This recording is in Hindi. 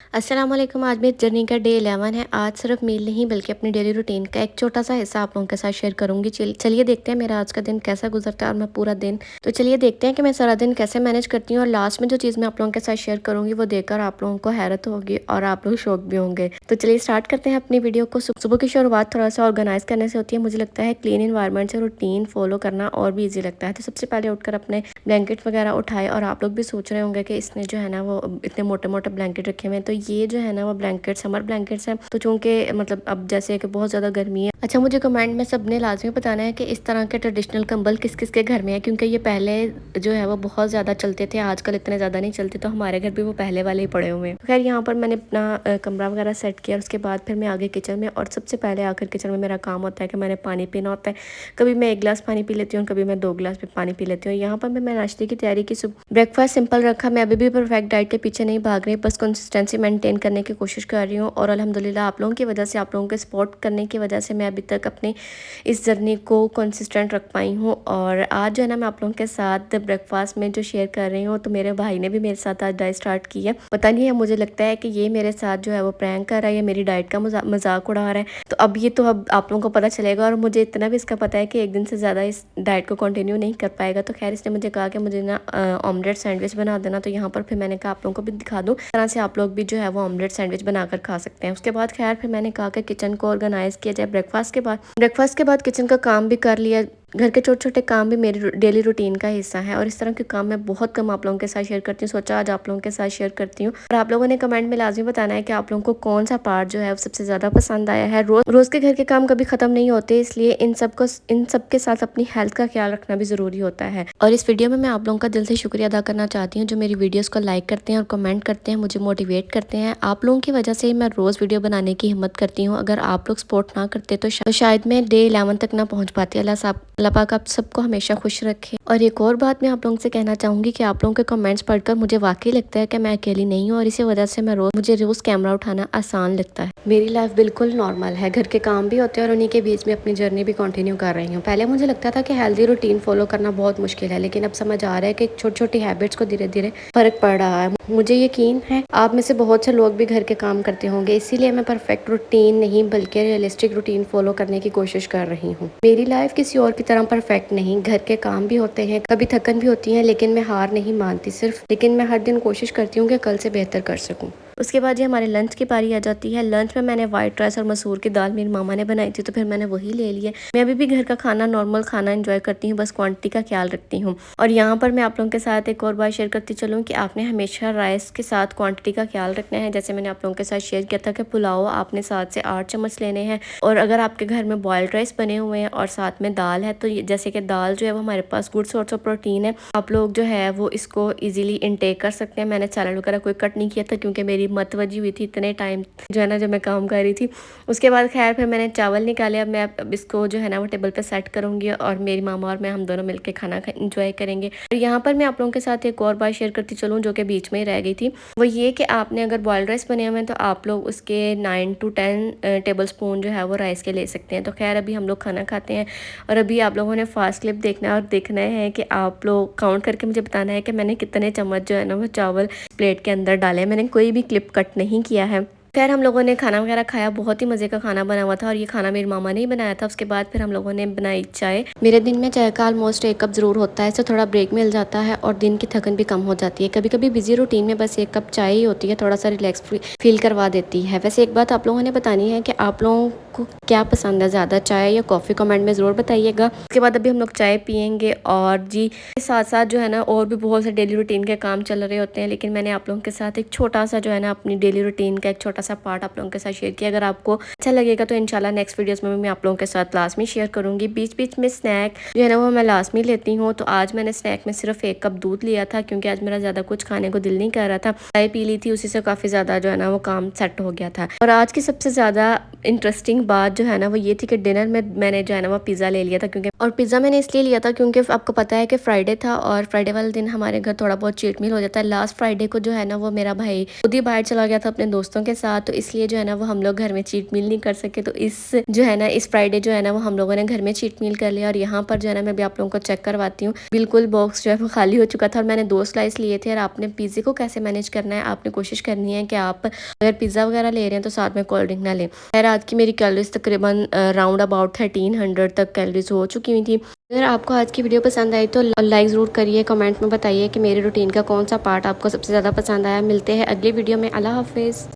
अस्सलाम वालेकुम। आज मेरी जर्नी का डे 11 है। आज सिर्फ मील नहीं बल्कि अपनी डेली रूटीन का एक छोटा-सा हिस्सा आप लोगों के साथ शेयर करूँगी। चलिए देखते हैं मेरा आज का दिन कैसा गुज़रता है और मैं पूरा दिन तो चलिए देखते हैं कि मैं सारा दिन कैसे मैनेज करती हूँ और लास्ट में जो चीज़ मैं आप लोगों के साथ शेयर करूँगी वो देखकर आप लोगों को हैरत होगी और आप लोग शॉक भी होंगे। तो चलिए स्टार्ट करते हैं अपनी वीडियो को। सुबह की शुरुआत थोड़ा-सा ऑर्गनाइज़ करने से होती है। मुझे लगता है क्लीन एनवायरनमेंट से रूटीन फ़ॉलो करना और भी ईज़ी लगता है। तो सबसे पहले उठकर अपने ब्लैंकेट वगैरह उठाए और आप लोग भी सोच रहे होंगे कि इसने जो है ना वो इतने मोटे-मोटे ब्लैंकेट रखे हुए हैं। तो ये जो है ना वो ब्लैंकेट समर ब्लैंकेट्स हैं। तो चूँकि मतलब अब जैसे कि बहुत ज़्यादा गर्मी है। अच्छा, मुझे कमेंट में सबने लाज़मी बताना है कि इस तरह के ट्रेडिशनल कंबल किस-किस के घर में है, क्योंकि ये पहले जो है वो बहुत ज़्यादा चलते थे, आजकल इतने ज़्यादा नहीं चलते। तो हमारे घर भी वो पहले वाले ही पड़े हुए हैं। खैर यहाँ पर मैंने अपना कमरा वगैरह सेट किया और उसके बाद फिर मैं आगे किचन में, और सबसे पहले आकर किचन में मेरा काम होता है कि मैंने पानी पीना होता है। कभी मैं 1 गिलास पानी पी लेती हूँ, कभी मैं 2 गिलास भी पानी पी लेती हूँ। यहाँ पर मैं नाश्ते की तैयारी की। ब्रेकफास्ट सिंपल रखा। मैं अभी भी परफेक्ट डाइट के पीछे नहीं भाग रही, बस कंसिस्टेंसी मेंटेन करने की कोशिश कर रही हूँ और अल्हम्दुलिल्लाह आप लोगों की वजह से, आप लोगों के सपोर्ट करने की वजह से मैं अभी तक अपनी इस जर्नी को कंसिस्टेंट रख पाई हूँ। और आज जो है ना मैं आप लोगों के साथ ब्रेकफास्ट में जो शेयर कर रही हूँ, तो मेरे भाई ने भी मेरे साथ आज डाइट स्टार्ट की है। पता नहीं है, मुझे लगता है कि ये मेरे साथ जो है वो प्रैंक कर रहा है या मेरी डाइट का मजाक उड़ा रहा है। तो अब आप लोगों को पता चलेगा। और मुझे इतना भी इसका पता है कि एक दिन से ज़्यादा इस डाइट को कंटिन्यू नहीं कर पाएगा। तो खैर इसने मुझे कहा कि मुझे ना ऑमलेट सैंडविच बना देना। तो यहाँ पर फिर मैंने कहा आप लोगों को भी दिखा दूँ, इस तरह से आप लोग भी जो है वो ऑमलेट सैंडविच बनाकर खा सकते हैं। उसके बाद खैर फिर मैंने कहा कि किचन को ऑर्गेनाइज किया जाए। ब्रेकफास्ट के बाद किचन का काम भी कर लिया। घर के छोटे-छोटे काम भी मेरी डेली रूटीन का हिस्सा है और इस तरह के काम मैं बहुत कम आप लोगों के साथ शेयर करती हूँ। सोचा आज आप लोगों के साथ शेयर करती हूँ। और आप लोगों ने कमेंट में लाज़मी बताना है कि आप लोगों को कौन-सा पार्ट जो है वो सबसे ज़्यादा पसंद आया है। रोज़ के घर के काम कभी ख़त्म नहीं होते, इसलिए इन सब के साथ अपनी हेल्थ का ख्याल रखना भी ज़रूरी होता है। और इस वीडियो में मैं आप लोगों का दिल से शुक्रिया अदा करना चाहती हूँ जो मेरी वीडियोज़ को लाइक करते हैं और कमेंट करते हैं, मुझे मोटिवेट करते हैं। आप लोगों की वजह से ही मैं रोज़ वीडियो बनाने की हिम्मत करती हूँ। अगर आप लोग सपोर्ट ना करते तो शायद मैं डे 11 तक ना पहुँच पाती। अल्लाह पाक आप सबको हमेशा खुश रखे। और एक और बात मैं आप लोगों से कहना चाहूँगी कि आप लोगों के कमेंट्स पढ़कर मुझे वाकई लगता है कि मैं अकेली नहीं हूँ और इसी वजह से मुझे रोज़ कैमरा उठाना आसान लगता है। मेरी लाइफ बिल्कुल नॉर्मल है, घर के काम भी होते हैं और उन्हीं के बीच में अपनी जर्नी भी कंटिन्यू कर रही हूँ। पहले मुझे लगता था कि हेल्दी रूटीन फॉलो करना बहुत मुश्किल है, लेकिन अब समझ आ रहा है कि छोटी-छोटी हैबिट्स को धीरे-धीरे फ़र्क पड़ रहा है। मुझे यकीन है आप में से बहुत से लोग भी घर के काम करते होंगे, इसीलिए मैं परफेक्ट रूटीन नहीं बल्कि रियलिस्टिक रूटीन फॉलो करने की कोशिश कर रही हूँ। मेरी लाइफ किसी और की तरह परफेक्ट नहीं, घर के काम भी होते हैं, कभी थकन भी होती है, लेकिन मैं हार नहीं मानती लेकिन मैं हर दिन कोशिश करती हूँ कि कल से बेहतर कर सकूँ। उसके बाद ये हमारे लंच की पारी आ जाती है। लंच में मैंने व्हाइट राइस और मसूर की दाल मेरी मामा ने बनाई थी, तो फिर मैंने वही ले लिया। मैं अभी भी घर का खाना, नॉर्मल खाना एंजॉय करती हूँ, बस क्वांटिटी का ख्याल रखती हूँ। और यहाँ पर मैं आप लोगों के साथ एक और बात शेयर करती चलूँ कि आपने हमेशा राइस के साथ क्वांटिटी का ख्याल रखना है। जैसे मैंने आप लोगों के साथ शेयर किया था कि पुलाव आपने 7 से 8 चम्मच लेने हैं, और अगर आपके घर में बॉयल्ड राइस बने हुए हैं और साथ में दाल है, तो जैसे कि दाल जो है वो हमारे पास गुड सोर्स ऑफ प्रोटीन है, आप लोग जो है वो इसको ईजिली इनटेक कर सकते हैं। मैंने सैलड वगैरह कोई कट नहीं किया था क्योंकि मेरी मत वजी हुई थी इतने टाइम जो है ना जब मैं काम कर रही थी। उसके बाद खैर फिर मैंने चावल निकाले। अब मैं अब इसको जो है ना वो टेबल पे सेट करूँगी और मेरी मामा और मैं हम दोनों मिलकर खाना इंजॉय करेंगे। और यहाँ पर मैं आप लोगों के साथ एक और बात शेयर करती चलूँ जो कि बीच में ही रह गई थी, वो ये कि आपने अगर बॉयल्ड राइस बने हुए हैं तो आप लोग उसके 9 to 10 टेबल स्पून जो है वो राइस के ले सकते हैं। तो खैर अभी हम लोग खाना खाते हैं और अभी आप लोगों ने फास्ट क्लिप देखना है और देखना है कि आप लोग काउंट करके मुझे बताना है कि मैंने कितने चम्मच जो है ना वो चावल प्लेट के अंदर डाले। मैंने कोई भी क्लिप कट नहीं किया है। खैर हम लोगों ने खाना वगैरह खाया, बहुत ही मज़े का खाना बना हुआ था और ये खाना मेरी मामा ने ही बनाया था। उसके बाद फिर हम लोगों ने बनाई चाय। मेरे दिन में चाय का ऑलमोस्ट 1 कप ज़रूर होता है, इससे थोड़ा ब्रेक मिल जाता है और दिन की थकन भी कम हो जाती है। कभी कभी बिजी रूटीन में बस 1 कप चाय ही होती है, थोड़ा सा रिलैक्स फील करवा देती है। वैसे एक बात आप लोगों ने बतानी है कि आप लोगों को क्या पसंद है, ज़्यादा चाय या कॉफ़ी, कमेंट में ज़रूर बताइएगा। उसके बाद अभी हम लोग चाय पियेंगे और जी साथ साथ जो है ना और भी बहुत से डेली रूटीन के काम चल रहे होते हैं, लेकिन मैंने आप लोगों के साथ एक छोटा सा जो है ना अपनी डेली रूटीन का एक छोटा सा पार्ट आप लोगों के साथ शेयर किया। अगर आपको अच्छा लगेगा तो इंशाल्लाह नेक्स्ट वीडियोस में मैं आप लोगों के साथ लास्ट में शेयर करूंगी। बीच बीच में स्नैक जो है ना वो मैं लास्ट में लेती हूँ। तो आज मैंने स्नैक में सिर्फ 1 कप दूध लिया था क्योंकि आज मेरा ज़्यादा कुछ खाने को दिल नहीं कर रहा था। चाय पी ली थी, उसी से काफ़ी ज़्यादा जो है ना वो काम सेट हो गया था। और आज की सबसे ज़्यादा इंटरेस्टिंग बात जो है ना वो ये थी कि डिनर में मैंने जो है ना वो पिज़्ज़ा ले लिया था और पिज़्ज़ा मैंने इसलिए लिया था क्योंकि आपको पता है कि फ्राइडे था और फ्राइडे वाले दिन हमारे घर थोड़ा बहुत चीट मील हो जाता है। लास्ट फ्राइडे को जो है ना वो मेरा भाई खुद ही बाहर चला गया था अपने दोस्तों के साथ, था, तो इसलिए जो है ना वो हम लोग घर में चीट मील नहीं कर सके। तो इस जो है ना इस फ्राइडे जो है ना वो हम लोगों ने घर में चीट मील कर लिया। और यहाँ पर जो है ना मैं भी आप लोगों को चेक करवाती हूँ, बिल्कुल बॉक्स जो है वो खाली हो चुका था और मैंने 2 स्लाइस लिए थे। और आपने पिज़्ज़े को कैसे मैनेज करना है, आपने कोशिश करनी है कि आप अगर पिज़्ज़ा वगैरह ले रहे हैं तो साथ में कोल्ड ड्रिंक ना लें। खैर आज की मेरी कैलोरीज तकरीबन राउंड अबाउट 1300 तक कैलोरीज हो चुकी हुई थी। अगर आपको आज की वीडियो पसंद आई तो लाइक ज़रूर करिए, कमेंट में बताइए कि मेरे रूटीन का कौन सा पार्ट आपको सबसे ज़्यादा पसंद आया। मिलते हैं अगली वीडियो में। अल्लाह हाफिज़।